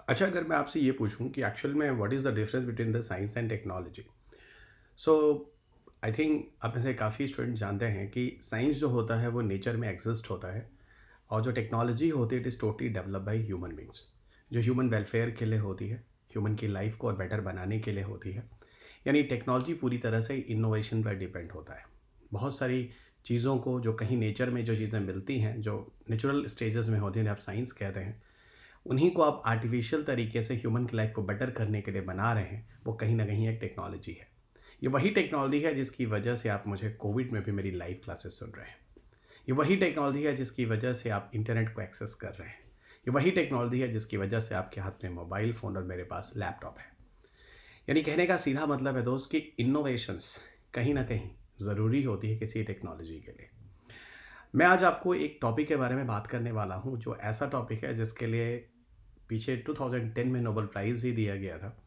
अच्छा, अगर मैं आपसे ये पूछूँ कि एक्चुअल में what is the difference between the science and technology? So I think आप में से काफ़ी स्टूडेंट जानते हैं कि साइंस जो होता है वो नेचर में एग्जिस्ट होता है, और जो टेक्नोलॉजी होती है it is totally develop by human beings, जो ह्यूमन वेलफेयर के लिए होती है, ह्यूमन की लाइफ को और बेटर बनाने के लिए होती है। यानी टेक्नोलॉजी पूरी तरह से इनोवेशन पर डिपेंड होता है। बहुत सारी चीज़ों को जो कहीं नेचर में जो चीज़ें मिलती हैं, जो नेचुरल स्टेजेस में होती हैं, आप साइंस कहते हैं, उन्हीं को आप आर्टिफिशियल तरीके से ह्यूमन की लाइफ को बेटर करने के लिए बना रहे हैं, वो कहीं ना कहीं एक टेक्नोलॉजी है। ये वही टेक्नोलॉजी है जिसकी वजह से आप मुझे कोविड में भी मेरी लाइव क्लासेस सुन रहे हैं। ये वही टेक्नोलॉजी है जिसकी वजह से आप इंटरनेट को एक्सेस कर रहे हैं। ये वही टेक्नोलॉजी है जिसकी वजह से आपके हाथ में मोबाइल फ़ोन और मेरे पास लैपटॉप है। यानी कहने का सीधा मतलब है दोस्त कि इनोवेशंस कहीं ना कहीं ज़रूरी होती है किसी टेक्नोलॉजी के लिए। मैं आज आपको एक टॉपिक के बारे में बात करने वाला हूँ, जो ऐसा टॉपिक है जिसके लिए पीछे 2010 में नोबेल प्राइज़ भी दिया गया था।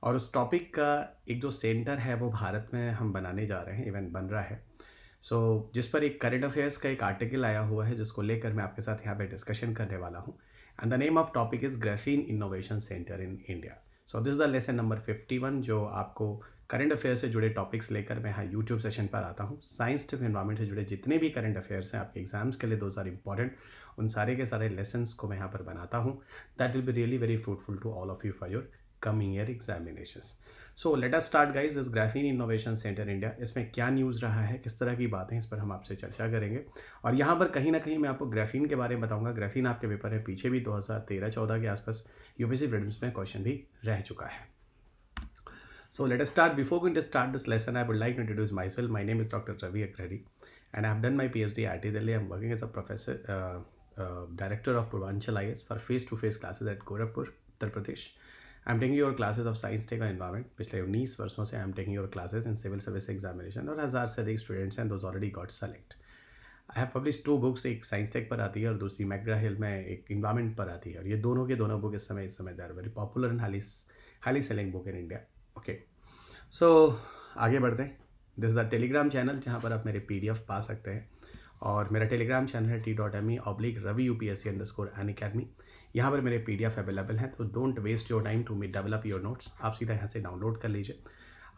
और उस टॉपिक का एक जो सेंटर है वो भारत में हम बनाने जा रहे हैं, इवेंट बन रहा है। जिस पर एक करंट अफेयर्स का एक आर्टिकल आया हुआ है जिसको लेकर मैं आपके साथ यहाँ पे डिस्कशन करने वाला हूँ। And the name of topic is graphene innovation centre in India. So this is the lesson number 51, जो आपको करंट अफेयर से जुड़े टॉपिक्स लेकर मैं यहाँ यूट्यूब सेशन पर आता हूँ। साइंस टिफ एनवायरमेंट से जुड़े जितने भी करंट अफेयर्स हैं आपके एग्जाम्स के लिए, दोज आर इंपॉर्टेंट, उन सारे के सारे लेसन्स को मैं यहाँ पर बनाता हूँ। That will be really very fruitful to all of you for your coming year examinations. So let us start guys this graphene innovation centre India. इसमें क्या न्यूज़ रहा है, किस तरह की बातें, इस पर हम आपसे चर्चा करेंगे। और यहाँ पर कहीं ना कहीं मैं आपको ग्राफीन के बारे में बताऊंगा। ग्राफीन आपके पेपर है पीछे भी 2013-14 के आसपास यूपीएससी प्रीलिम्स में क्वेश्चन भी रह चुका है। So let us start. Before going to start this lesson, I would like to introduce myself. My name is Dr. Ravi Akredi, and I have done my PhD at IIT Delhi. I'm working as a professor, director of Purvanchal IS for face-to-face classes at Gorakhpur, Uttar Pradesh. I'm taking your classes of Science Tech and Environment. पिछले 19 वर्षों से I'm taking your classes in civil service examination, और 1000 से अधिक students and those already got select. I have published 2 books, एक science tech पर आती है और दूसरी मैकग्रा हिल में एक इन्वायरमेंट पर आती है, और ये दोनों के दोनों बुक इस समय they are very popular and highly selling book in India. Okay, so आगे बढ़ते हैं। This is the Telegram channel जहाँ पर आप मेरे PDF पा सकते हैं, और मेरा टेलीग्राम चैनल है t.me/ravi_upsc_unacademy। यहाँ पर मेरे PDF अवेलेबल हैं, तो don't waste your time to me develop your notes. आप सीधा यहाँ से डाउनलोड कर लीजिए।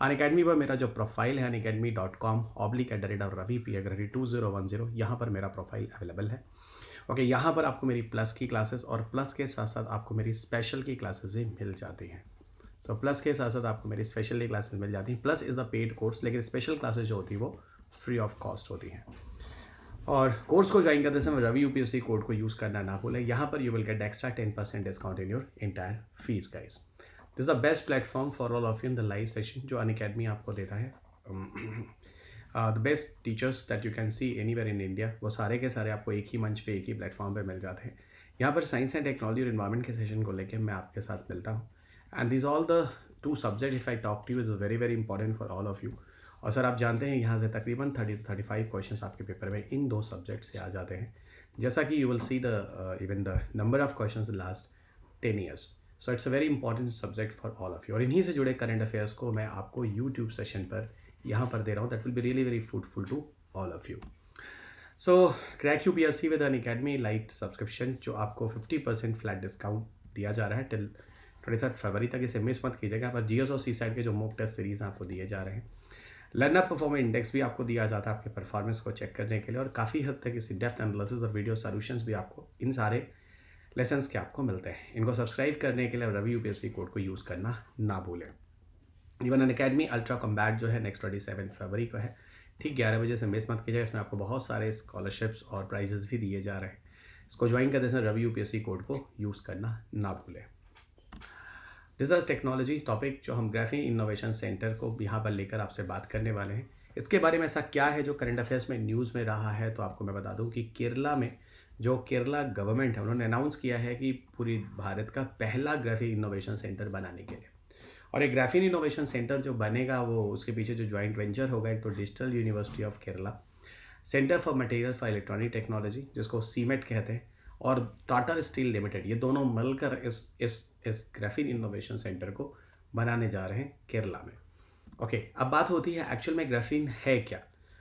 अनअकैडमी पर मेरा जो प्रोफाइल है unacademy.com/ravi_p_2010, यहाँ पर मेरा प्रोफाइल अवेलेबल है। ओके, यहाँ पर आपको मेरी प्लस की क्लासेस और प्लस के साथ साथ आपको मेरी स्पेशल की क्लासेस भी मिल जाती हैं। प्लस के साथ साथ आपको मेरी स्पेशल क्लासेस मिल जाती हैं। Plus is a paid course, लेकिन स्पेशल क्लासेस जो होती है वो फ्री ऑफ कॉस्ट होती हैं। और कोर्स को ज्वाइन करते समय रवि यूपीएससी कोड को यूज़ करना ना भूलें। यहाँ पर you will get extra 10% discount in your entire fees guys. This is the best platform for all of you in the live session जो अनअकैडमी आपको देता है। The best teachers that you can see anywhere in India, वो सारे के सारे आपको एक ही मंच पे, एक ही प्लेटफॉर्म पे मिल जाते हैं। यहाँ पर साइंस एंड टेक्नोलॉजी और इन्वायरमेंट के सेशन को लेकर मैं आपके साथ मिलता हूँ। And this all the 2 subject if I talk to you is very very important for all of you. और सर आप जानते हैं यहाँ से तकरीबन 30-35 क्वेश्चंस आपके पेपर में इन 2 सब्जेक्ट से आ जाते हैं, जैसा कि you will see the even the number of questions last 10 years. So it's a very important subject for all of you, और इन्हीं से जुड़े करंट अफेयर्स को मैं आपको यूट्यूब सेशन पर यहाँ पर दे रहा हूँ। That will be really very fruitful to all of you. So crack UPSC with Unacademy lite subscription, जो आपको 50% फ्लैट डिस्काउंट दिया जा रहा है टिल 23 फरवरी तक, इसे मिस मत कीजिएगा। पर जीएस और सी साइड के जो मॉक टेस्ट सीरीज़ आपको दिए जा रहे हैं, लर्न अप परफॉर्मेंस इंडेक्स भी आपको दिया जाता है आपके परफॉर्मेंस को चेक करने के लिए, और काफ़ी हद तक इसी डेप्थ एनालिसिस और वीडियो सॉल्यूशंस भी आपको इन सारे लेसन्स के आपको मिलते हैं। इनको सब्सक्राइब करने के लिए रवि यूपीएससी कोड को यूज़ करना ना भूलें। इवन अनअकैडमी अल्ट्रा कम्बैट जो है नेक्स्ट 27 फरवरी को है, ठीक 11 बजे से मिस मत कीजिएगा। इसमें आपको बहुत सारे स्कॉलरशिप्स और प्राइजेस भी दिए जा रहे हैं। इसको ज्वाइन करते समय रवि यूपीएससी कोड को यूज़ करना ना भूलें। दिस इज टेक्नोलॉजी टॉपिक जो हम ग्राफीन इनोवेशन सेंटर को यहाँ पर लेकर आपसे बात करने वाले हैं। इसके बारे में ऐसा क्या है जो करंट अफेयर्स में न्यूज़ में रहा है, तो आपको मैं बता दूं कि केरला में जो केरला गवर्नमेंट है, उन्होंने अनाउंस किया है कि पूरी भारत का पहला ग्राफीन इनोवेशन सेंटर बनाने के लिए। और एक ग्राफीन इनोवेशन सेंटर जो बनेगा वो उसके पीछे जो जॉइंट वेंचर होगा, एक तो digital university of Kerala, centre for material for electronic technology जिसको सीमेट कहते हैं, और टाटा स्टील लिमिटेड, ये दोनों मिलकर इस ग्राफीन इनोवेशन सेंटर को बनाने जा रहे हैं केरला में। ओके, अब बात होती है एक्चुअल में ग्राफीन है क्या।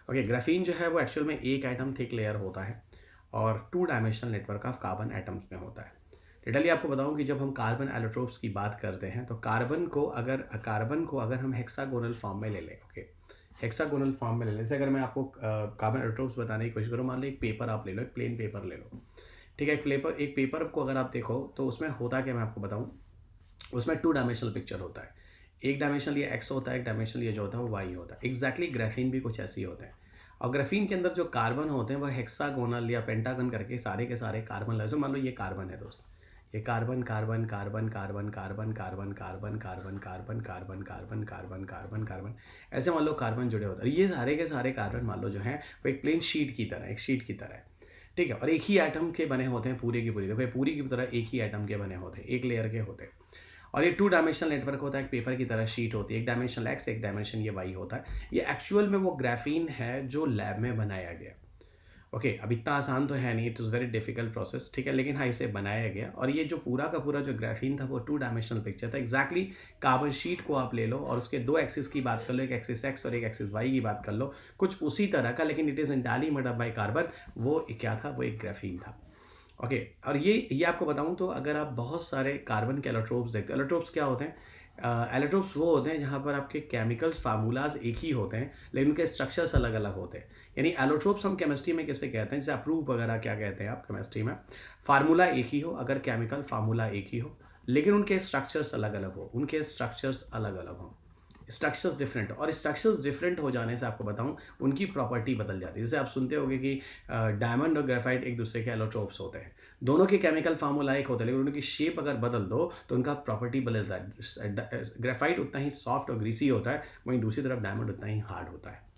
ओके, ग्राफीन जो है वो एक्चुअल में एक एटम थिक लेयर होता है और 2 dimensional network of carbon atoms में होता है। डिटेली आपको बताऊँ कि जब हम कार्बन एलोट्रोप्स की बात करते हैं तो कार्बन को अगर हम हेक्सागोनल फॉर्म में ले लें, ओके, हेक्सागोनल फॉर्म में ले लें। जैसे अगर मैं आपको कार्बन एलोट्रोप्स बताने की कोशिश करूँ, मान लो एक पेपर आप ले लो, एक प्लेन पेपर ले लो, ठीक है। एक पेपर को अगर आप देखो तो उसमें होता क्या, मैं आपको बताऊँ, उसमें 2 डायमेंशनल पिक्चर होता है। एक डायमेंशनल ये एक्स होता है, एक डायमेंशनल ये जो होता है वो वाई होता है। एग्जैक्टली ग्राफीन भी कुछ ऐसे ही होते हैं। और ग्राफीन के अंदर जो कार्बन होते हैं वो हेक्सागोनल या पेंटागन करके सारे के सारे कार्बन, जैसे मान लो ये कार्बन है दोस्त, ये carbon carbon carbon carbon carbon carbon carbon carbon carbon carbon carbon carbon carbon carbon, ऐसे मान लो कार्बन जुड़े होते हैं। ये सारे के सारे कार्बन मान लो जो है वो एक प्लेन शीट की तरह, एक शीट की तरह है, ठीक है। और एक ही एटम के बने होते हैं पूरी की पूरी, तो पूरी की तरह एक ही एटम के बने होते हैं, एक लेयर के होते हैं। और ये 2 डायमेंशनल नेटवर्क होता है, एक पेपर की तरह शीट होती है, एक डायमेंशनल एक्स, एक डायमेंशन ये वाई होता है। ये एक्चुअल में वो ग्राफीन है जो लैब में बनाया गया। ओके, अब इतना आसान तो है नहीं, it is very difficult process, ठीक है, लेकिन हाँ इसे बनाया गया। और ये जो पूरा का पूरा जो ग्राफीन था वो 2 डायमेंशनल पिक्चर था। एग्जैक्टली कार्बन शीट को आप ले लो और उसके 2 एक्सिस की बात कर लो, एक एक्सिस एक्स और एक एक्सिस वाई की बात कर लो, कुछ उसी तरह का, लेकिन it is entirely made up by carbon. वो क्या था, वो एक ग्राफीन था। ओके, और ये आपको बताऊं तो अगर आप बहुत सारे कार्बन के एलोट्रोप्स देखते हो, एलोट्रोप्स क्या होते हैं, एलोट्रोप्स वो होते हैं जहाँ पर आपके केमिकल्स फार्मूलाज एक ही होते हैं लेकिन उनके स्ट्रक्चर्स अलग अलग होते हैं। यानी एलोट्रोप्स हम केमिस्ट्री में किसे कहते हैं, जैसे अप्रूव वगैरह क्या कहते हैं आप केमिस्ट्री में, फार्मूला एक ही हो, अगर केमिकल फार्मूला एक ही हो लेकिन उनके स्ट्रक्चर्स अलग अलग हो, उनके स्ट्रक्चर्स अलग अलग हो, स्ट्रक्चर्स डिफरेंट। और स्ट्रक्चर्स डिफरेंट हो जाने से आपको बताऊं उनकी प्रॉपर्टी बदल जाती है। जैसे आप सुनते होंगे कि डायमंड और ग्रेफाइट एक दूसरे के एलोट्रोप्स होते हैं, दोनों के केमिकल फार्मूला एक होता है लेकिन उनकी शेप अगर बदल दो तो उनका प्रॉपर्टी बदलता है। ग्रेफाइट उतना ही सॉफ्ट और ग्रीसी होता है, वहीं दूसरी तरफ डायमंड उतना ही हार्ड होता है।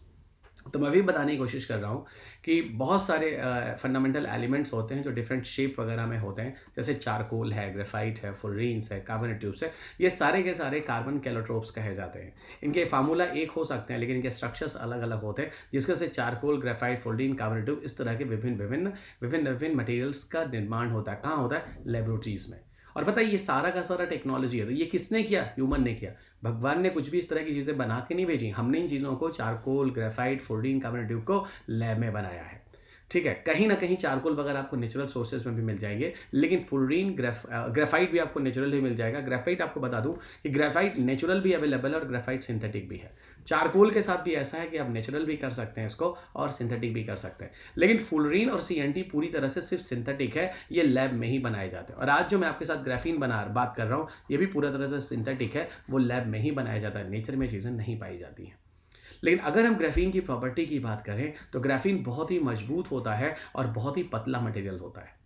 तो मैं भी बताने की कोशिश कर रहा हूँ कि बहुत सारे फंडामेंटल एलिमेंट्स होते हैं जो डिफरेंट शेप वगैरह में होते हैं, जैसे चारकोल है, ग्रेफाइट है, फुलरीन्स है, कार्बन ट्यूब्स है, ये सारे के सारे कार्बन कैलोट्रोप्स कहे जाते हैं। इनके फार्मूला एक हो सकते हैं लेकिन इनके स्ट्रक्चर्स अलग अलग होते हैं, जिसके से charcoal, graphite, fullerene, carbon tube, इस तरह के विभिन्न विभिन्न विभिन्न विभिन्न मटेरियल्स का निर्माण होता है। कहाँ होता है, लेबोरेटरीज में। और पता है ये सारा का सारा टेक्नोलॉजी है, तो ये किसने किया, ह्यूमन ने किया। भगवान ने कुछ भी इस तरह की चीज़ें बना के नहीं भेजी, हमने इन चीज़ों को charcoal, graphite, fluorine, carbon tube को लैब में बनाया है, ठीक है। कहीं ना कहीं चारकोल वगैरह आपको नेचुरल सोर्सेज में भी मिल जाएंगे, लेकिन फ्लोरीन, ग्रेफाइट भी आपको नेचुरल ही मिल जाएगा। ग्रेफाइट आपको बता दूं कि ग्रेफाइट नेचुरल भी अवेलेबल है और ग्रेफाइट सिंथेटिक भी है। चारकोल के साथ भी ऐसा है कि आप नेचुरल भी कर सकते हैं इसको और सिंथेटिक भी कर सकते हैं, लेकिन फ्लोरीन और सीएनटी पूरी तरह से सिर्फ सिंथेटिक है, ये लैब में ही बनाए जाते हैं। और आज जो मैं आपके साथ ग्राफीन बात कर रहा हूँ ये भी पूरा तरह से सिंथेटिक है, वो लैब में ही बनाया जाता है, नेचर में चीज़ें नहीं पाई जाती हैं। लेकिन अगर हम ग्राफीन की प्रॉपर्टी की बात करें तो ग्राफीन बहुत ही मजबूत होता है और बहुत ही पतला मटेरियल होता है।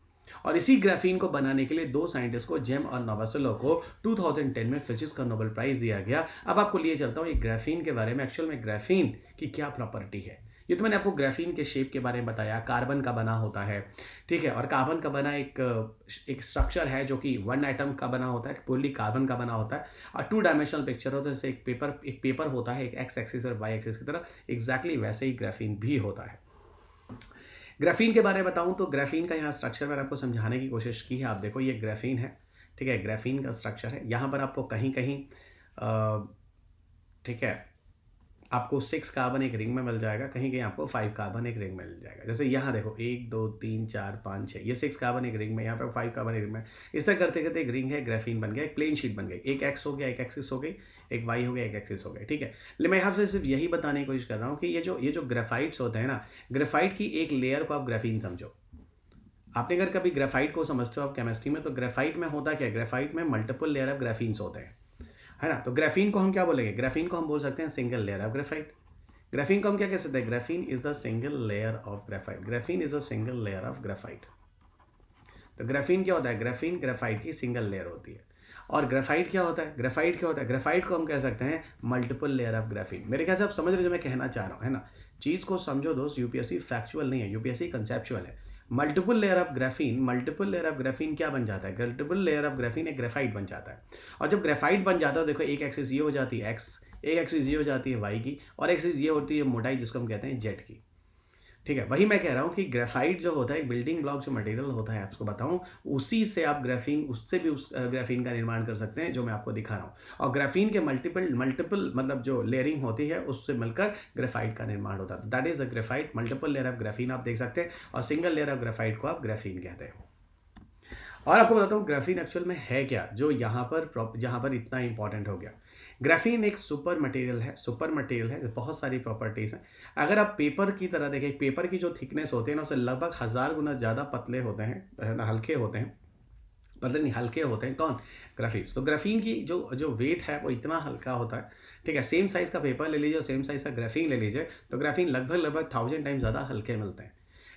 और इसी ग्राफीन को बनाने के लिए 2 साइंटिस्ट को, जेम और नोवासेलो को 2010 में फिजिक्स का नोबेल प्राइज दिया गया। अब आपको लिए चलता हूँ ये ग्राफीन के बारे में, एक्चुअल में ग्राफीन की क्या प्रॉपर्टी है। ये तो मैंने आपको ग्राफीन के शेप के बारे में बताया, कार्बन का बना होता है, ठीक है। और कार्बन का बना एक स्ट्रक्चर है जो कि 1 एटम का बना होता है, पूरी कार्बन का बना होता है। और 2 डायमेंशनल पिक्चर होता है, जैसे एक पेपर होता है, एक एक्स एक्सिस और वाई एक्सिस की तरह, एग्जैक्टली वैसे ही ग्राफीन भी होता है। ग्राफीन के बारे में बताऊं तो ग्राफीन का यहाँ स्ट्रक्चर मैंने आपको समझाने की कोशिश की है। आप देखो ये ग्राफीन है, ठीक है, ग्राफीन का स्ट्रक्चर है। यहाँ पर आपको कहीं कहीं ठीक है, आपको 6 कार्बन एक रिंग में मिल जाएगा, कहीं कहीं आपको 5 कार्बन एक रिंग में मिल जाएगा। जैसे यहाँ देखो 1 2 3 4 5 6, ये 6 कार्बन एक रिंग में, यहाँ पे 5 कार्बन एक रिंग में। इस तरह करते करते एक रिंग है, ग्राफीन बन गया, एक प्लेन शीट बन गई, एक एक्स हो गया, एक एक्सिस हो गई, एक वाई हो गया, एक एक्सिस हो गया, ठीक है। लेकिन मैं यहाँ से सिर्फ यही बताने की कोशिश कर रहा हूँ कि ये जो ग्रेफाइट्स होते हैं ना, ग्रेफाइट की एक लेयर को आप ग्राफीन समझो। आपने अगर कभी ग्रेफाइट को समझते हो आप केमिस्ट्री में, तो ग्रेफाइट में होता क्या है, ग्रेफाइट में मल्टीपल लेयर ऑफ ग्राफीन्स होते हैं, है ना। तो ग्राफीन को हम क्या बोलेंगे, ग्राफीन को हम बोल सकते हैं single layer of graphite. Graphene को हम क्या कह सकते हैं, graphene is the single layer of graphite, graphene is a single layer of graphite. तो ग्राफीन क्या होता है, ग्राफीन ग्रेफाइट की सिंगल लेयर होती है। और ग्रेफाइट क्या होता है, ग्रेफाइट क्या होता है, ग्रेफाइट को हम कह सकते हैं मल्टीपल लेयर ऑफ ग्राफीन। मेरे ख्याल से आप समझ रहे हो जो मैं कहना चाह रहा हूँ, है ना। चीज़ को समझो दोस्त, यूपीएससी फैक्चुअल नहीं है, यूपीएससी कंसेप्चुअल है। Multiple layer of graphene, multiple layer of graphene क्या बन जाता है, मल्टीपल लेयर ऑफ ग्राफीन एक ग्रेफाइट बन जाता है। और जब ग्रेफाइट बन जाता है, देखो एक एक्सिस ये हो जाती है एक्स, एक एक्सिस ये हो जाती है वाई की, और एक्सिस ये होती है मोटाई जिसको हम कहते हैं जेड की, ठीक है। वही मैं कह रहा हूँ कि ग्रेफाइट जो होता है एक बिल्डिंग ब्लॉक जो मटेरियल होता है, आपको बताऊँ, उसी से आप ग्राफीन, उससे भी उस ग्राफीन का निर्माण कर सकते हैं जो मैं आपको दिखा रहा हूँ। और ग्राफीन के मल्टीपल मतलब जो लेयरिंग होती है उससे मिलकर ग्रेफाइट का निर्माण होता है। That is a graphite, multiple layer of graphene आप देख सकते हैं, और सिंगल लेयर ऑफ ग्रेफाइट को आप ग्राफीन कहते हैं। और आपको बताता हूँ ग्राफीन एक्चुअल में है क्या, जो यहाँ पर इतना इंपॉर्टेंट हो गया। ग्राफीन एक सुपर मटेरियल है, बहुत सारी प्रॉपर्टीज़ हैं। अगर आप पेपर की तरह देखें, पेपर की जो थिकनेस होती है ना, उससे लगभग 1000 गुना ज़्यादा पतले होते हैं, है ना, हल्के होते हैं। पतले नहीं, हल्के होते हैं कौन? ग्राफीन्स। तो ग्राफीन की जो जो वेट है वो इतना हल्का होता है, ठीक है? सेम साइज़ का पेपर ले लीजिए और सेम साइज़ का ग्राफीन ले लीजिए, तो ग्राफीन लगभग 1000 टाइम्स ज़्यादा हल्के मिलते हैं।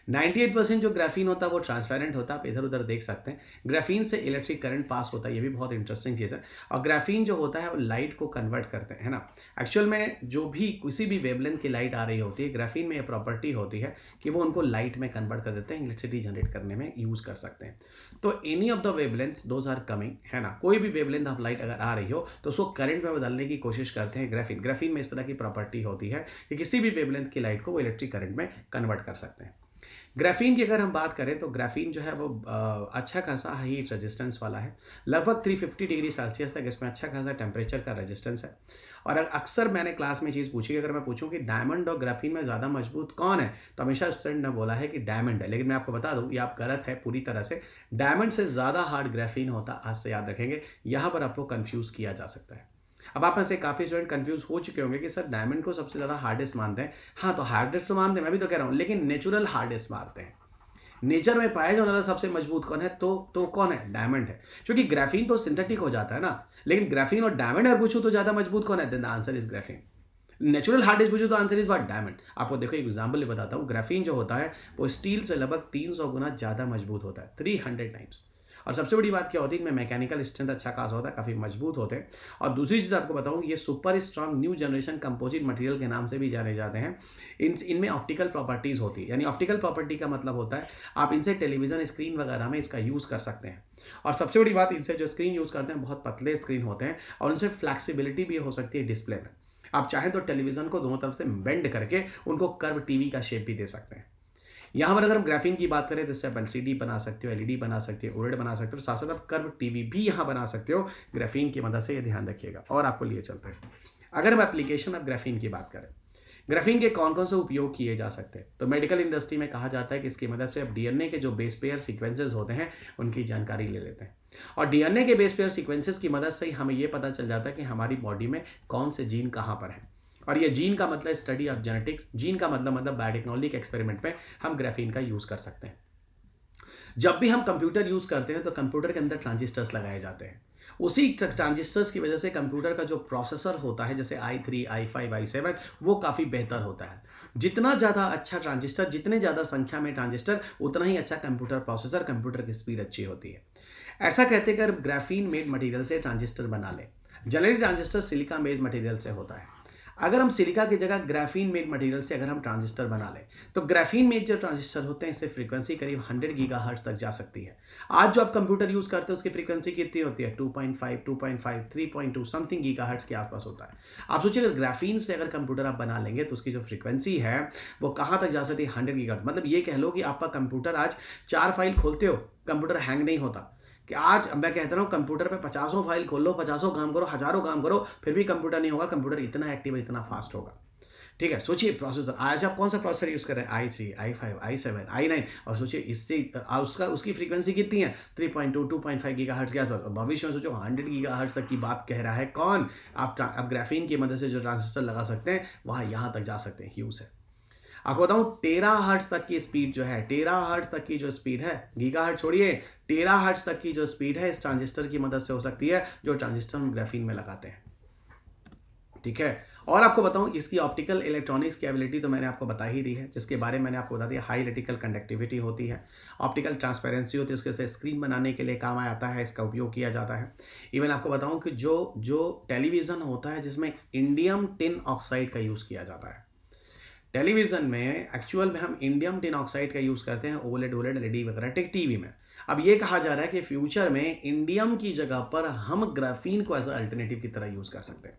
98% जो ग्राफीन होता है वो ट्रांसपेरेंट होता है, आप इधर-उधर देख सकते हैं। ग्राफीन से इलेक्ट्रिक करंट पास होता है, ये भी बहुत इंटरेस्टिंग चीज़ है। और ग्राफीन जो होता है वो लाइट को कन्वर्ट करते हैं, है ना? एक्चुअल में जो भी किसी भी वेवलेंथ की लाइट आ रही होती है, ग्राफीन में ये प्रॉपर्टी होती है कि वो उनको लाइट में कन्वर्ट कर देते हैं, इलेक्ट्रिसिटी जनरेट करने में यूज़ कर सकते हैं। तो any of the wavelengths those are coming, है ना? कोई भी वेवलेंथ ऑफ लाइट अगर आ रही हो तो उसको करंट में बदलने की कोशिश करते हैं ग्राफीन। ग्राफीन में इस तरह की प्रॉपर्टी होती है कि किसी भी वेवलेंथ की लाइट को वो इलेक्ट्रिक करंट में कन्वर्ट कर सकते हैं। ग्राफीन की अगर हम बात करें तो ग्राफीन जो है वो अच्छा खासा हीट रेजिस्टेंस वाला है। लगभग 350 डिग्री सेल्सियस तक इसमें अच्छा खासा टेम्परेचर का रेजिस्टेंस है। और अक्सर मैंने क्लास में चीज़ पूछी कि अगर मैं पूछूं कि डायमंड और ग्राफीन में ज़्यादा मजबूत कौन है, तो हमेशा स्टूडेंट ने बोला है कि डायमंड है। लेकिन मैं आपको बता दूं, ये आप गलत है पूरी तरह से। डायमंड से ज़्यादा हार्ड ग्राफीन होता, आज से याद रखेंगे। यहाँ पर आपको कन्फ्यूज़ किया जा सकता है। अब आप में से काफ़ी स्टूडेंट कंफ्यूज हो चुके होंगे कि सर डायमंड को सबसे ज़्यादा हार्डेस्ट मानते हैं। हाँ, तो हार्डेस्ट तो मानते हैं, मैं भी तो कह रहा हूँ, लेकिन नेचुरल हार्डेस्ट मानते हैं। नेचर में पाया जाने वाला सबसे मजबूत कौन है? तो कौन है? डायमंड है। क्योंकि ग्राफीन तो सिंथेटिक हो जाता है ना, लेकिन ग्राफीन और डायमंड अगर पूछूं तो ज़्यादा मजबूत कौन है? Then the answer is graphene. Natural hardest पूछूं तो आंसर इज व्हाट? डायमंड। आपको देखो एक एग्जांपल बताता हूँ। ग्राफीन जो होता है वो स्टील से लगभग 300 गुना ज़्यादा मजबूत होता है, 300 टाइम्स। और सबसे बड़ी बात क्या होती है, इनमें मैकेनिकल स्ट्रेंथ अच्छा खासा होता है, काफ़ी मजबूत होते हैं। और दूसरी चीज़ आपको बताऊँ, ये super strong new generation composite material के नाम से भी जाने जाते हैं। इनमें ऑप्टिकल प्रॉपर्टीज़ होती है, यानी ऑप्टिकल प्रॉपर्टी का मतलब होता है आप इनसे टेलीविज़न स्क्रीन वगैरह में इसका यूज़ कर सकते हैं। और सबसे बड़ी बात, इनसे जो स्क्रीन यूज़ करते हैं बहुत पतले स्क्रीन होते हैं, और उनसे फ्लैक्सिबिलिटी भी हो सकती है डिस्प्ले में। आप चाहें तो टेलीविज़न को दोनों तरफ से बेंड करके उनको कर्व टीवी का शेप भी दे सकते हैं। यहाँ पर अगर हम ग्राफीन की बात करें तो इससे आप एलसीडी बना सकते हो, एलईडी बना सकते हो, ओलेड बना सकते हो, साथ साथ आप कर्व टीवी भी यहाँ बना सकते हो ग्राफीन की मदद से। ये ध्यान रखिएगा। और आपको लिए चलते हैं, अगर हम एप्लीकेशन ऑफ ग्राफीन की बात करें, ग्राफीन के कौन कौन से उपयोग किए जा सकते हैं, तो मेडिकल इंडस्ट्री में कहा जाता है कि इसकी मदद से आप डीएनए के जो बेस पेयर सीक्वेंसेस होते हैं उनकी जानकारी ले लेते हैं। और डीएनए के बेस पेयर सीक्वेंसेस की मदद से ही हमें ये पता चल जाता है कि हमारी बॉडी में कौन से जीन कहाँ पर हैं। और ये जीन का मतलब स्टडी ऑफ जेनेटिक्स, जीन का मतलब बायोटेक्नोलॉजी के एक्सपेरिमेंट में हम ग्राफीन का यूज़ कर सकते हैं। जब भी हम कंप्यूटर यूज़ करते हैं तो कंप्यूटर के अंदर ट्रांजिस्टर्स लगाए जाते हैं। उसी ट्रांजिस्टर्स की वजह से कंप्यूटर का जो प्रोसेसर होता है, जैसे i3, i5, i7, वो काफ़ी बेहतर होता है। जितना ज़्यादा अच्छा ट्रांजिस्टर, जितने ज़्यादा संख्या में ट्रांजिस्टर, उतना ही अच्छा कंप्यूटर प्रोसेसर, कंप्यूटर की स्पीड अच्छी होती है। ऐसा कहते हैं कि अगर ग्राफीन मेड मटेरियल से ट्रांजिस्टर बना ले, generally transistor silica made material से होता है। अगर हम सिलिका की जगह ग्राफीन मेड मटेरियल से अगर हम ट्रांजिस्टर बना लें, तो ग्राफीन मेड जो ट्रांजिस्टर होते हैं इससे फ्रीक्वेंसी करीब 100 गीगाहर्ट्ज़ तक जा सकती है। आज जो आप कंप्यूटर यूज़ करते हैं उसकी फ्रीक्वेंसी कितनी होती है? 2.5, 2.5, 3.2 समथिंग गीगाहर्ट्ज़ के आसपास होता है। आप सोचिए अगर ग्राफीन से अगर कंप्यूटर आप बना लेंगे तो उसकी जो फ्रीक्वेंसी है वो कहाँ तक जा सकती है? 100 गीगाहर्ट्ज़। मतलब ये कह लो कि आपका कंप्यूटर आज 4 फाइल खोलते हो, कंप्यूटर हैंग नहीं होता। कि आज मैं कहता हूँ कंप्यूटर पे 50 फाइल खोल लो, 50 काम करो, हज़ारों काम करो, फिर भी कंप्यूटर नहीं होगा। कंप्यूटर इतना एक्टिव है, इतना फास्ट होगा। ठीक है, सोचिए प्रोसेसर, आज आप कौन सा प्रोसेसर यूज़ कर रहे हैं? i3, i5, i7, i9। और सोचिए इससे उसकी फ्रीक्वेंसी कितनी है? 3.2, 2.5 गीगाहर्ट्ज़ के आसपास। और भविष्य में सोचो 100 गीगाहर्ट्ज़ तक की बात कह रहा है कौन? आप ग्राफीन की मदद से जो ट्रांजिस्टर लगा सकते हैं वहाँ यहाँ तक जा सकते हैं, ह्यूज है। आपको बताऊं टेराहर्ट्ज़ तक की स्पीड जो है, टेराहर्ट्ज़ तक की जो स्पीड है, गीगाहर्ट्ज़ छोड़िए, टेराहर्ट्ज़ तक की जो स्पीड है इस ट्रांजिस्टर की मदद से हो सकती है, जो ट्रांजिस्टर हम ग्राफीन में लगाते हैं। ठीक है, और आपको बताऊं इसकी ऑप्टिकल इलेक्ट्रॉनिक्स की एबिलिटी तो मैंने आपको बता ही दी है, जिसके बारे में मैंने आपको बता दिया। हाई इलेक्ट्रिकल कंडक्टिविटी होती है, ऑप्टिकल ट्रांसपेरेंसी होती है, उसके से स्क्रीन बनाने के लिए काम आता है, इसका उपयोग किया जाता है। इवन आपको बताऊं कि जो टेलीविज़न होता है जिसमें इंडियम टिन ऑक्साइड का यूज़ किया जाता है, टेलीविज़न में एक्चुअल में हम इंडियम टिन ऑक्साइड का यूज़ करते हैं ओलेड एलईडी वगैरह टीवी में। अब ये कहा जा रहा है कि फ्यूचर में इंडियम की जगह पर हम ग्राफीन को एज अ अल्टरनेटिव की तरह यूज़ कर सकते हैं।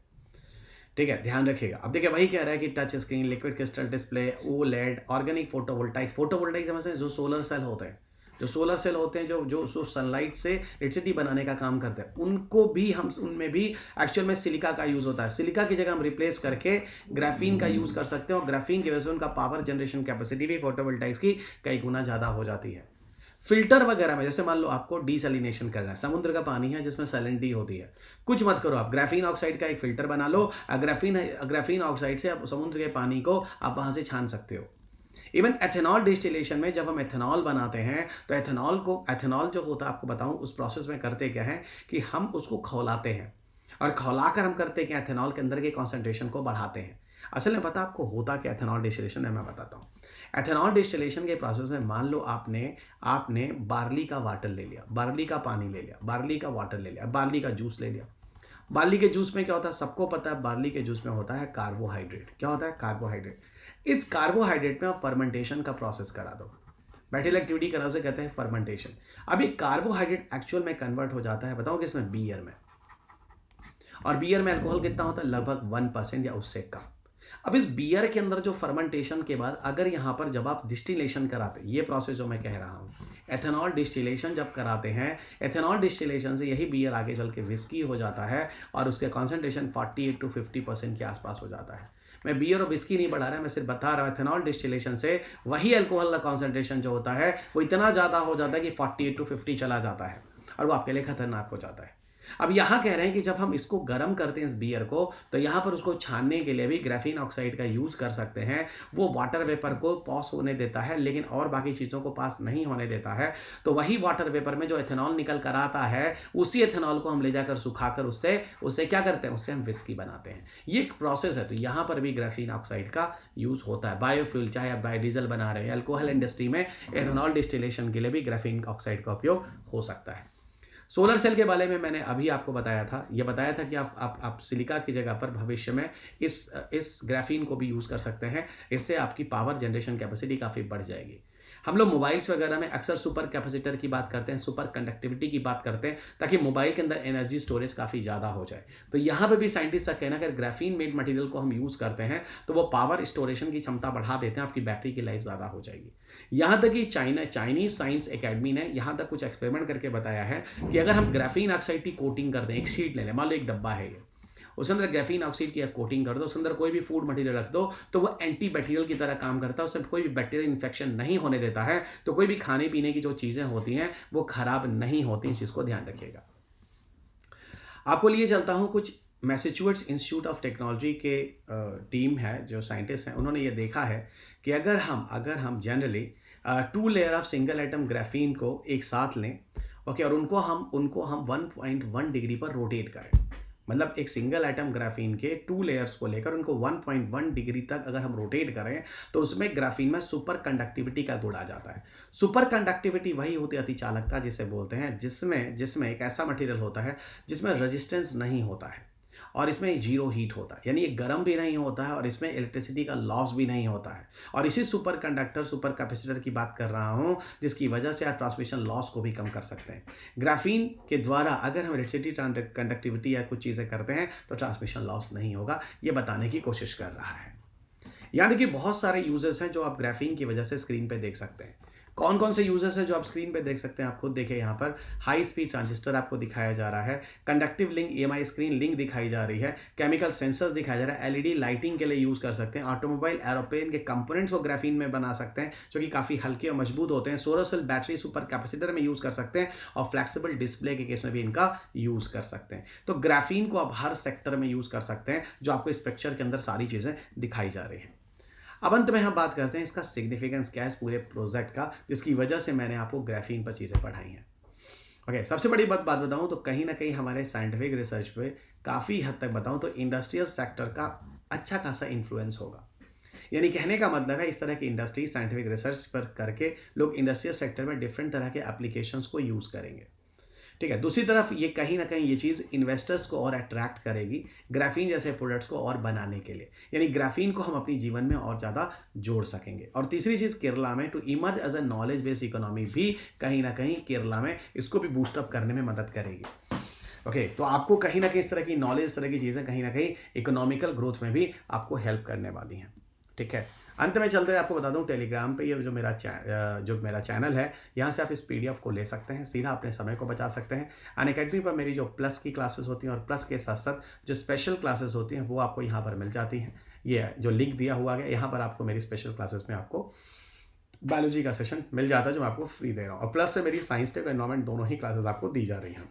ठीक है, ध्यान रखिएगा। अब देखिए वही कह रहा है कि touch screen, liquid crystal display, OLED, organic photovoltaic समझते हैं, जो सोलर सेल होते हैं, जो सोलर सेल होते हैं, जो सनलाइट से इलेक्ट्रिसिटी बनाने का काम करते हैं, उनको भी हम उनमें भी एक्चुअल में सिलिका का यूज़ होता है। सिलिका की जगह हम रिप्लेस करके ग्राफीन का यूज़ कर सकते हैं, और ग्राफीन की वजह से उनका पावर जनरेशन कैपेसिटी भी फोटोवोल्टाइक्स की कई गुना ज़्यादा हो जाती है। फ़िल्टर वगैरह में जैसे मान लो आपको डीसैलिनेशन करना है, समुद्र का पानी है जिसमें सैलिनिटी होती है। कुछ मत करो आप ग्राफ़ीन ऑक्साइड का एक फ़िल्टर बना लो, ग्राफ़ीन ऑक्साइड से आप समुद्र के पानी को आप वहाँ से छान सकते हो। इवन एथेनॉल डिस्टिलेशन में जब हम एथेनॉल बनाते हैं तो एथेनॉल जो होता है आपको बताऊँ उस प्रोसेस में करते क्या हैं कि हम उसको खौलाते हैं और खौलाकर हम करते क्या एथेनॉल के अंदर के कॉन्सेंट्रेशन को बढ़ाते हैं। असल में पता आपको होता क्या एथेनॉल डिस्टिलेशन है मैं बताता हूँ। एथेनॉल डिस्टिलेशन के प्रोसेस में मान लो आपने आपने बार्ली का वाटर ले लिया, बार्ली का पानी ले लिया, बार्ली का वाटर ले लिया, बार्ली का जूस ले लिया। बार्ली के जूस में क्या होता है सबको पता है, बार्ली के जूस में होता है कार्बोहाइड्रेट। क्या होता है? कार्बोहाइड्रेट। इस कार्बोहाइड्रेट में आप फर्मेंटेशन का प्रोसेस करा दो, बैटल एक्टिविटी करा, उसे कहते हैं फर्मेंटेशन। अब ये कार्बोहाइड्रेट एक्चुअल में कन्वर्ट हो जाता है, बताओ किसमें? बियर में। और बियर में अल्कोहल कितना होता है? लगभग 1% या उससे कम। अब इस बियर के अंदर जो फर्मेंटेशन के बाद अगर यहाँ पर जब आप डिस्टिलेशन कराते हैं, ये प्रोसेस जो मैं कह रहा हूँ, एथेनॉल डिस्टिलेशन जब कराते हैं, एथेनॉल डिस्टिलेशन से यही बियर आगे चल के विस्की हो जाता है और उसके कॉन्सेंट्रेशन 48 to 50% के आसपास हो जाता है। मैं बियर और विस्की नहीं बढ़ा रहा, मैं सिर्फ बता रहा हूँ एथेनॉल डिस्टिलेशन से वही अल्कोहल का कॉन्सेंट्रेशन जो होता है वो इतना ज़्यादा हो जाता है कि 48 to 50 चला जाता है और वो आपके लिए खतरनाक हो जाता है। अब यहाँ कह रहे हैं कि जब हम इसको गर्म करते हैं इस बियर को, तो यहाँ पर उसको छानने के लिए भी ग्राफीन ऑक्साइड का यूज़ कर सकते हैं। वो वाटर वेपर को पास होने देता है लेकिन और बाकी चीज़ों को पास नहीं होने देता है। तो वही वाटर वेपर में जो एथेनॉल निकल कर आता है, उसी एथेनॉल को हम ले जाकर सुखाकर उससे उससे क्या करते हैं? उससे हम विस्की बनाते हैं। ये एक प्रोसेस है। तो यहाँ पर भी ग्राफीन ऑक्साइड का यूज़ होता है। बायोफ्यूल, चाहे आप बायोडीजल बना रहे हैं, अल्कोहल इंडस्ट्री में एथेनॉल डिस्टिलेशन के लिए भी ग्राफीन ऑक्साइड का उपयोग हो सकता है। सोलर सेल के बारे में मैंने अभी आपको बताया था। ये बताया था कि आप सिलिका की जगह पर भविष्य में इस ग्राफीन को भी यूज़ कर सकते हैं। इससे आपकी पावर जनरेशन कैपेसिटी काफ़ी बढ़ जाएगी। हम लोग मोबाइल्स वगैरह में अक्सर सुपर कैपेसिटर की बात करते हैं, सुपर कंडक्टिविटी की बात करते हैं, ताकि मोबाइल के अंदर एनर्जी स्टोरेज काफ़ी ज़्यादा हो जाए। तो यहाँ पे भी साइंटिस्ट का कहना है कि अगर ग्राफीन मेड मटेरियल को हम यूज़ करते हैं तो वो पावर स्टोरेशन की क्षमता बढ़ा देते हैं, आपकी बैटरी की लाइफ ज़्यादा हो जाएगी। यहाँ तक कि चाइनीज साइंस एकेडमी ने यहाँ तक कुछ एक्सपेरिमेंट करके बताया है कि अगर हम ग्राफीन ऑक्साइड की कोटिंग कर दें, एक शीट ले लें, मान लो एक डब्बा है ये, उसके अंदर ग्राफीन ऑक्साइड की कोटिंग कर दो, उसके अंदर कोई भी फूड मटेरियल रख दो, तो वो एंटी बैक्टीरियल की तरह काम करता है, उससे कोई भी बैक्टीरियल इन्फेक्शन नहीं होने देता है। तो कोई भी खाने पीने की जो चीज़ें होती हैं वो खराब नहीं होती, इस चीज़ को ध्यान रखिएगा। आपको लिए चलता हूँ कुछ मैसेच्यूसेट्स इंस्टीट्यूट ऑफ टेक्नोलॉजी के टीम है, जो साइंटिस्ट हैं, उन्होंने ये देखा है कि अगर हम generally 2 layer of single atom graphene को एक साथ लें, ओके, और उनको हम 1.1 डिग्री पर रोटेट करें, मतलब एक सिंगल एटम ग्राफीन के 2 लेयर्स को लेकर उनको 1.1 डिग्री तक अगर हम रोटेट करें, तो उसमें ग्राफीन में सुपर कंडक्टिविटी का गुण आ जाता है। सुपर कंडक्टिविटी वही होती है अतिचालकता जिसे बोलते हैं, जिसमें एक ऐसा मटेरियल होता है जिसमें रेजिस्टेंस नहीं होता है और इसमें जीरो हीट होता है, यानी ये गर्म भी नहीं होता है और इसमें इलेक्ट्रिसिटी का लॉस भी नहीं होता है। और इसी सुपर कैपेसिटर की बात कर रहा हूँ, जिसकी वजह से आप ट्रांसमिशन लॉस को भी कम कर सकते हैं। ग्राफीन के द्वारा अगर हम इलेक्ट्रिसिटी कंडक्टिविटी या कुछ चीज़ें करते हैं तो ट्रांसमिशन लॉस नहीं होगा, ये बताने की कोशिश कर रहा है। यानी कि बहुत सारे यूजेस हैं जो आप ग्राफीन की वजह से स्क्रीन पे देख सकते हैं। कौन कौन से यूजर्स हैं जो आप स्क्रीन पे देख सकते हैं? आप खुद देखें, यहाँ पर हाई स्पीड ट्रांजिस्टर आपको दिखाया जा रहा है, conductive link EMI screen link दिखाई जा रही है, केमिकल सेंसर्स दिखाया जा रहा है, LED लाइटिंग के लिए यूज़ कर सकते हैं, ऑटोमोबाइल एरोप्लेन के कंपोनेंट्स को ग्राफीन में बना सकते हैं जो कि काफ़ी हल्के और मजबूत होते हैं, solar cell battery super capacitor में यूज़ कर सकते हैं और फ्लेक्सिबल डिस्प्ले के केस में भी इनका यूज़ कर सकते हैं। तो ग्राफीन को आप हर सेक्टर में यूज़ कर सकते हैं, जो आपको इस पिक्चर के अंदर सारी चीज़ें दिखाई जा रही हैं। अब अंत में हम बात करते हैं इसका सिग्निफिकेंस क्या है इस पूरे प्रोजेक्ट का, जिसकी वजह से मैंने आपको ग्राफीन पर चीज़ें पढ़ाई हैं। ओके, सबसे बड़ी बात बताऊं तो कहीं ना कहीं हमारे साइंटिफिक रिसर्च पे काफ़ी हद तक बताऊं तो इंडस्ट्रियल सेक्टर का अच्छा खासा इन्फ्लुएंस होगा। यानी कहने का मतलब है इस तरह की इंडस्ट्री साइंटिफिक रिसर्च पर करके लोग इंडस्ट्रियल सेक्टर में डिफरेंट तरह के एप्लीकेशंस को यूज़ करेंगे। ठीक है, दूसरी तरफ ये कहीं ना कहीं ये चीज़ इन्वेस्टर्स को और अट्रैक्ट करेगी ग्राफीन जैसे प्रोडक्ट्स को और बनाने के लिए, यानी ग्राफीन को हम अपनी जीवन में और ज़्यादा जोड़ सकेंगे। और तीसरी चीज़, केरला में to emerge as a knowledge based economy भी कहीं ना कहीं केरला में इसको भी बूस्टअप करने में मदद करेगी। ओके, तो आपको कहीं ना कहीं इस तरह की नॉलेज, इस तरह की चीज़ें कहीं ना कहीं इकोनॉमिकल ग्रोथ में भी आपको हेल्प करने वाली हैं। ठीक है, अंत में चलते हैं आपको बता दूं टेलीग्राम पे ये जो मेरा चैनल है, यहाँ से आप इस PDF को ले सकते हैं, सीधा अपने समय को बचा सकते हैं। अनअकैडमी पर मेरी जो प्लस की क्लासेस होती हैं और प्लस के साथ साथ जो स्पेशल क्लासेस होती हैं वो आपको यहाँ पर मिल जाती हैं। ये जो लिंक दिया हुआ है यहाँ पर आपको मेरी स्पेशल क्लासेस में आपको बायोलॉजी का सेशन मिल जाता है जो मैं आपको फ्री दे रहा हूँ, और प्लस में मेरी साइंस टेक और एनवायरमेंट दोनों ही क्लासेस आपको दी जा रही हैं।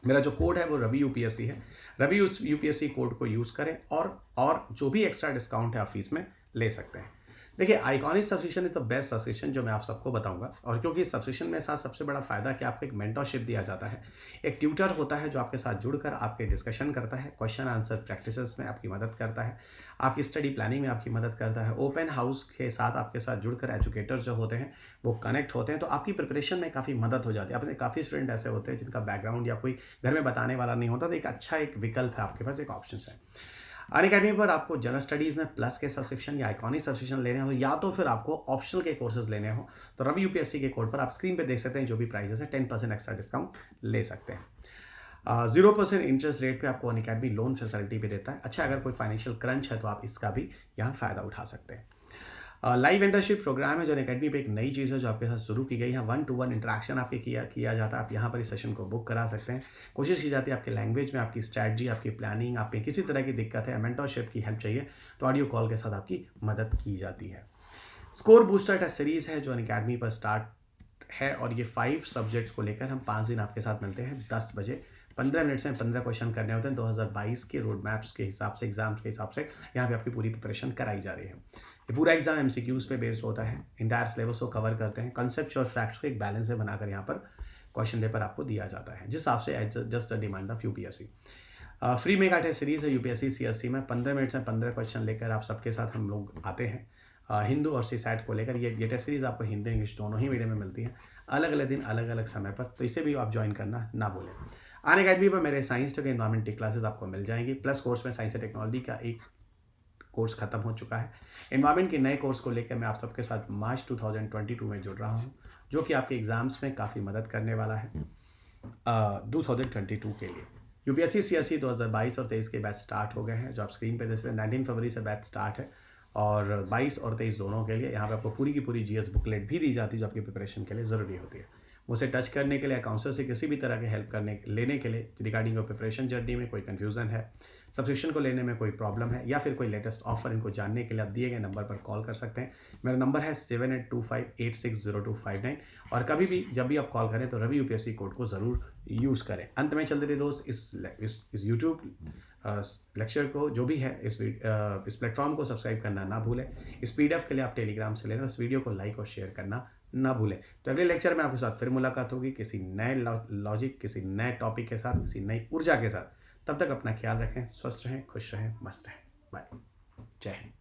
मेरा जो कोड है वो रवि यूपीएससी है। रवि उस यूपीएससी कोड को यूज़ करें, और जो भी एक्स्ट्रा डिस्काउंट है आप फीस में ले सकते हैं। देखिए, iconic subscription is the best subscription जो मैं आप सबको बताऊंगा, और क्योंकि इस सब्सक्रिप्शन में साथ सबसे बड़ा फायदा कि आपको एक मेंटरशिप दिया जाता है। एक ट्यूटर होता है जो आपके साथ जुड़कर आपके डिस्कशन करता है, क्वेश्चन आंसर प्रैक्टिसेस में आपकी मदद करता है, आपकी स्टडी प्लानिंग में आपकी मदद करता है। ओपन हाउस के साथ आपके साथ जुड़कर एजुकेटर जो होते हैं वो कनेक्ट होते हैं, तो आपकी प्रिपरेशन में काफ़ी मदद हो जाती है। आपने काफ़ी स्टूडेंट ऐसे होते हैं जिनका बैकग्राउंड या कोई घर में बताने वाला नहीं होता, तो एक अच्छा एक विकल्प है आपके पास, एक ऑप्शन है। अनअकैडमी पर आपको जनरल स्टडीज़ में प्लस के सब्सक्रिप्शन या आइकॉनिक सब्सक्रिप्शन लेने हो, या तो फिर आपको ऑप्शनल के कोर्सेज लेने हो, तो रवि यूपीएससी के कोड पर आप स्क्रीन पे देख सकते हैं जो भी प्राइजेस है 10% एक्स्ट्रा डिस्काउंट ले सकते हैं। 0% इंटरेस्ट रेट पे आपको अनअकैडमी लोन फैसिलिटी भी देता है। अच्छा, अगर कोई फाइनेंशियल क्रंच है तो आप इसका भी यहाँ फ़ायदा उठा सकते हैं। लाइव मेंटरशिप प्रोग्राम है जो अनअकैडमी पे एक नई चीज़ है जो आपके साथ शुरू की गई है। 1-to-1 इंटरेक्शन आपके किया जाता है। आप यहाँ पर इस सेशन को बुक करा सकते हैं। कोशिश की जाती है आपके लैंग्वेज में, आपकी स्ट्रैटेजी, आपकी प्लानिंग, आप में किसी तरह की दिक्कत है, मेंटरशिप की हेल्प चाहिए, तो ऑडियो कॉल के साथ आपकी मदद की जाती है। स्कोर बूस्टर टेस्ट सीरीज़ है जो अनअकैडमी पर स्टार्ट है, और ये 5 सब्जेक्ट्स को लेकर हम 5 दिन आपके साथ मिलते हैं 10 बजे। 15 मिनट से 15 क्वेश्चन करने होते हैं। 2022 के रोड मैप्स के हिसाब से, एग्जाम्स के हिसाब से यहाँ पे आपकी पूरी प्रिपरेशन कराई जा रही है। ये पूरा एग्जाम एमसीक्यूज पे बेस्ड होता है। इंटायर सिलेबस को कवर करते हैं। कॉन्सेप्ट और फैक्ट्स को एक बैलेंस से बनाकर यहाँ पर क्वेश्चन पेपर आपको दिया जाता है, जिस हिसाब से just a demand of UPSC. Free mega test series है यूपीएससी सीएससी में। 15 मिनट से 15 क्वेश्चन लेकर आप सबके साथ हम लोग आते हैं। हिंदू और सीसैट को लेकर ये टेस्ट सीरीज़ आपको हिंदी इंग्लिश दोनों ही मीडियम में मिलती है, अलग अलग दिन अलग अलग समय पर, तो इसे भी आप ज्वाइन करना ना भूलें। अनअकैडमी पर मेरे साइंस टेक एनवायरमेंट की क्लासेस आपको मिल जाएंगी। प्लस कोर्स में साइंस एंड टेक्नोलॉजी का एक कोर्स खत्म हो चुका है। एनवायरमेंट के नए कोर्स को लेकर मैं आप सबके साथ मार्च 2022 में जुड़ रहा हूँ, जो कि आपके एग्जाम्स में काफ़ी मदद करने वाला है 2022 के लिए। यूपीएससी सीएससी 2022 और 23 के बैच स्टार्ट हो गए हैं, जो आप स्क्रीन पे देख सकते हैं। 19 फरवरी से बैच स्टार्ट है, और 22 और 23 दोनों के लिए यहाँ पे आपको पूरी की पूरी जीएस बुकलेट भी दी जाती है जो आपकी प्रिपरेशन के लिए ज़रूरी होती है। मुझसे टच करने के लिए, काउंसलर से किसी भी तरह के हेल्प लेने के लिए रिगार्डिंग योर प्रिपरेशन जर्नी में कोई कन्फ्यूज़न है, सब्सक्रिप्शन को लेने में कोई प्रॉब्लम है, या फिर कोई लेटेस्ट ऑफर इनको जानने के लिए आप दिए गए नंबर पर कॉल कर सकते हैं। मेरा नंबर है 7825860259, और कभी भी जब भी आप कॉल करें तो रवि यूपीएससी कोड को ज़रूर यूज़ करें। अंत में चलते थे दोस्त, इस यूट्यूब लेक्चर को जो भी है, इस प्लेटफॉर्म को सब्सक्राइब करना ना भूलें। इस पीडीएफ के लिए आप टेलीग्राम से लेना, इस वीडियो को लाइक और शेयर करना ना भूलें। तो अगले लेक्चर में आपके साथ फिर मुलाकात होगी किसी नए लॉजिक, किसी नए टॉपिक के साथ, किसी नई ऊर्जा के साथ। तब तक अपना ख्याल रखें, स्वस्थ रहें, खुश रहें, मस्त रहें। बाय, जय हिंद।